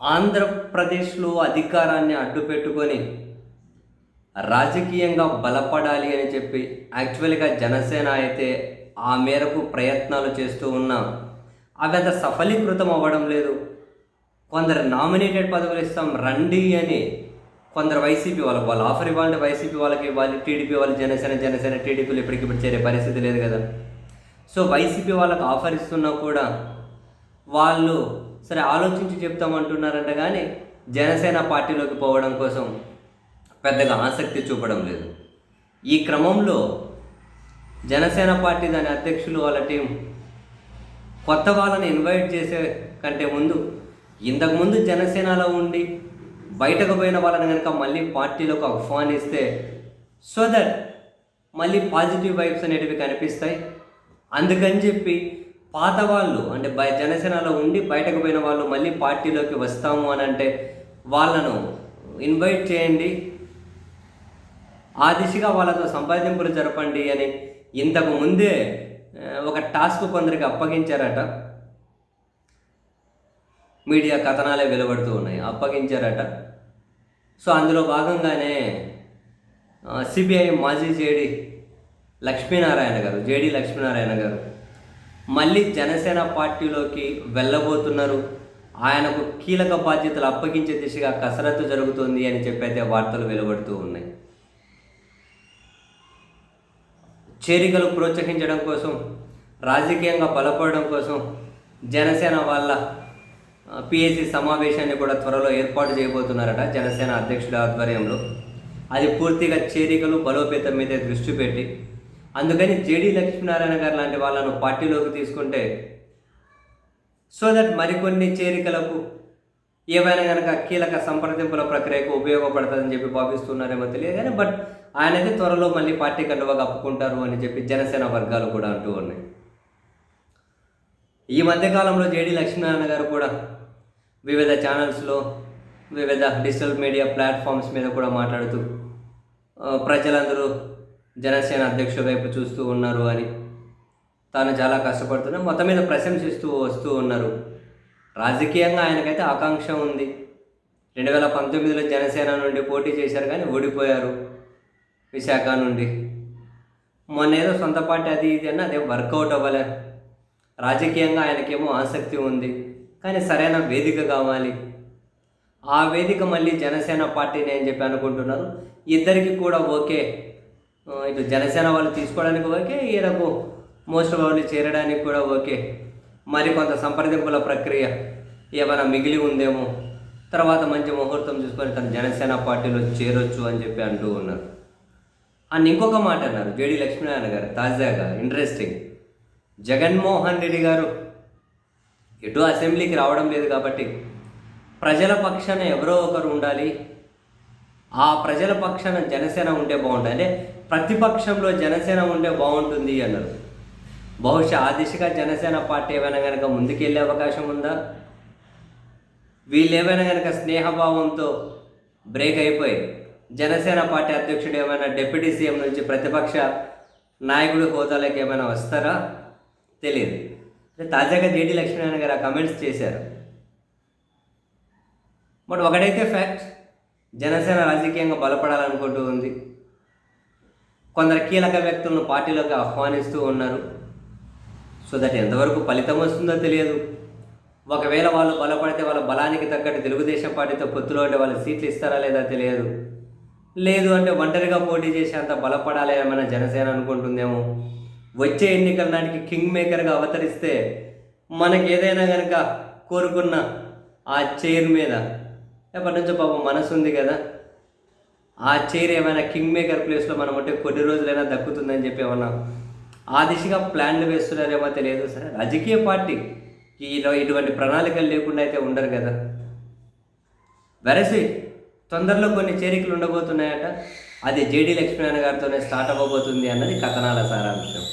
ఆంధ్రప్రదేశ్లో అధికారాన్ని అడ్డుపెట్టుకొని రాజకీయంగా బలపడాలి అని చెప్పి యాక్చువల్గా జనసేన అయితే ఆ మేరకు ప్రయత్నాలు చేస్తూ ఉన్నా అవి అంత సఫలీకృతం అవ్వడం లేదు. కొందరు నామినేటెడ్ పదవులు ఇస్తాం రండి అని కొందరు వైసీపీ వాళ్ళు ఆఫర్ ఇవ్వాలంటే వైసీపీ వాళ్ళకి ఇవ్వాలి, టీడీపీ వాళ్ళు జనసేన టీడీపీలు ఇప్పటికిప్పుడు చేరే పరిస్థితి లేదు కదా. సో వైసీపీ వాళ్ళకి ఆఫర్ ఇస్తున్నా కూడా వాళ్ళు సరే ఆలోచించి చెప్తామంటున్నారంట, కానీ జనసేన పార్టీలోకి పోవడం కోసం పెద్దగా ఆసక్తి చూపడం లేదు. ఈ క్రమంలో జనసేన పార్టీ దాని అధ్యక్షులు వాళ్ళ టీం కొత్త వాళ్ళని ఇన్వైట్ చేసే కంటే ముందు ఇంతకుముందు జనసేనలో ఉండి బయటకు పోయిన వాళ్ళని కనుక మళ్ళీ పార్టీలోకి ఆహ్వానిస్తే సో దట్ మళ్ళీ పాజిటివ్ వైబ్స్ అనేటివి కనిపిస్తాయి. అందుకని చెప్పి పాత వాళ్ళు అంటే జనసేనలో ఉండి బయటకు పోయిన వాళ్ళు మళ్ళీ పార్టీలోకి వస్తాము అని అంటే వాళ్ళను ఇన్వైట్ చేయండి, ఆ దిశగా వాళ్ళతో సంప్రదింపులు జరపండి అని ఇంతకు ముందే ఒక టాస్క్ కొందరికి అప్పగించారట. మీడియా కథనాలే వెలువడుతూ ఉన్నాయి, అప్పగించారట. సో అందులో భాగంగానే సిబిఐ మాజీ జేడీ లక్ష్మీనారాయణ గారు మళ్ళీ జనసేన పార్టీలోకి వెళ్ళబోతున్నారు. ఆయనకు కీలక బాధ్యతలు అప్పగించే దిశగా కసరత్తు జరుగుతుంది అని చెప్పి అయితే వార్తలు వెలువడుతూ ఉన్నాయి. చేరికలు ప్రోత్సహించడం కోసం, రాజకీయంగా బలపడడం కోసం జనసేన వాళ్ళ పిఎస్సి సమావేశాన్ని కూడా త్వరలో ఏర్పాటు చేయబోతున్నారట జనసేన అధ్యక్షుడి ఆధ్వర్యంలో. అది పూర్తిగా చేరికలు బలోపేతం మీద దృష్టి పెట్టి, అందుకని జేడీ లక్ష్మీనారాయణ గారు లాంటి వాళ్ళను పార్టీలోకి తీసుకుంటే సో దట్ మరికొన్ని చేరికలకు ఏవైనా కనుక కీలక సంప్రదింపుల ప్రక్రియకు ఉపయోగపడుతుందని చెప్పి భావిస్తున్నారేమో తెలియదు కానీ బట్ ఆయనైతే త్వరలో మళ్ళీ పార్టీ కండువా కప్పుకుంటారు అని చెప్పి జనసేన వర్గాలు కూడా అంటూ ఉన్నాయి. ఈ మధ్యకాలంలో జేడీ లక్ష్మీనారాయణ గారు కూడా వివిధ ఛానల్స్లో, వివిధ డిజిటల్ మీడియా ప్లాట్ఫామ్స్ మీద కూడా మాట్లాడుతూ ప్రజలందరూ జనసేన అధ్యక్షుడి వైపు చూస్తూ ఉన్నారు అని, తాను చాలా కష్టపడుతున్నా మొత్తం మీద ప్రశంసిస్తూ వస్తూ ఉన్నారు. రాజకీయంగా ఆయనకైతే ఆకాంక్ష ఉంది. 2019లో జనసేన నుండి పోటీ చేశారు కానీ ఓడిపోయారు విశాఖ నుండి. మొన్న ఏదో సొంత పార్టీ అది ఇది అన్న అదే వర్కౌట్ అవ్వలే. రాజకీయంగా ఆయనకేమో ఆసక్తి ఉంది కానీ సరైన వేదిక కావాలి. ఆ వేదిక మళ్ళీ జనసేన పార్టీని అని చెప్పి అనుకుంటున్నారు. ఇద్దరికి కూడా ఓకే, ఇటు జనసేన వాళ్ళు తీసుకోవడానికి ఓకే, ఈయనకు మోస్ట్ వాళ్ళు చేరడానికి కూడా ఓకే. మరి కొంత సంప్రదింపుల ప్రక్రియ ఏమైనా మిగిలి ఉందేమో, తర్వాత మంచి ముహూర్తం చూసుకొని తను జనసేన పార్టీలో చేరొచ్చు అని చెప్పి అంటూ ఉన్నారు. అని ఇంకొక మాట అన్నారు జేడీ లక్ష్మీనారాయణ గారు తాజాగా ఇంట్రెస్టింగ్. జగన్మోహన్ రెడ్డి గారు ఎటు అసెంబ్లీకి రావడం లేదు కాబట్టి ప్రజల పక్షాన ఎవరో ఒకరు ఉండాలి, ఆ ప్రజల పక్షాన జనసేన ఉంటే బాగుంటుంది, అంటే ప్రతిపక్షంలో జనసేన ఉంటే బాగుంటుంది అన్నారు. బహుశా ఆ దిశగా జనసేన పార్టీ ఏమైనా కనుక ముందుకెళ్ళే అవకాశం ఉందా? వీళ్ళు ఏమైనా కనుక స్నేహభావంతో బ్రేక్ అయిపోయి జనసేన పార్టీ అధ్యక్షుడు ఏమైనా డిప్యూటీ సీఎం నుంచి ప్రతిపక్ష నాయకుడి హోదాలోకి ఏమైనా వస్తారా తెలియదు. తాజాగా జేడీ లక్ష్మీనారాయణ గారు ఆ కమెంట్స్ చేశారు. బట్ ఒకటైతే ఫ్యాక్ట్, జనసేన రాజకీయంగా బలపడాలనుకుంటూ ఉంది. కొందరు కీలక వ్యక్తులను పార్టీలోకి ఆహ్వానిస్తూ ఉన్నారు. సో దట్ ఎంతవరకు ఫలితం వస్తుందో తెలియదు. ఒకవేళ వాళ్ళు బలపడితే వాళ్ళ బలానికి తగ్గట్టు తెలుగుదేశం పార్టీతో పొత్తులో ఉంటే వాళ్ళు సీట్లు ఇస్తారా లేదా తెలియదు. లేదు అంటే ఒంటరిగా పోటీ చేసి అంత బలపడాలి ఏమైనా జనసేన అనుకుంటుందేమో. వచ్చే ఎన్నికల నాటికి కింగ్ మేకర్గా అవతరిస్తే మనకి ఏదైనా కనుక కోరుకున్న ఆ చైర్ మీద ఎప్పటి నుంచో పాపం మనసు ఉంది కదా, ఆ చైర్ ఏమైనా కింగ్ మేకర్ ప్లేస్లో మనం ఉంటే కొన్ని రోజులైనా దక్కుతుందని చెప్పి ఏమన్నా ఆ దిశగా ప్లాన్లు వేస్తున్నారేమో తెలియదు. సరే రాజకీయ పార్టీ ఇటువంటి ప్రణాళికలు లేకుండా అయితే ఉండరు కదా. వెరసి తొందరలో కొన్ని చేరికలు ఉండబోతున్నాయట. అది జేడీ లక్ష్మీనారాయణ గారితోనే స్టార్ట్ అవ్వబోతుంది అన్నది కథనాల సారాంశం.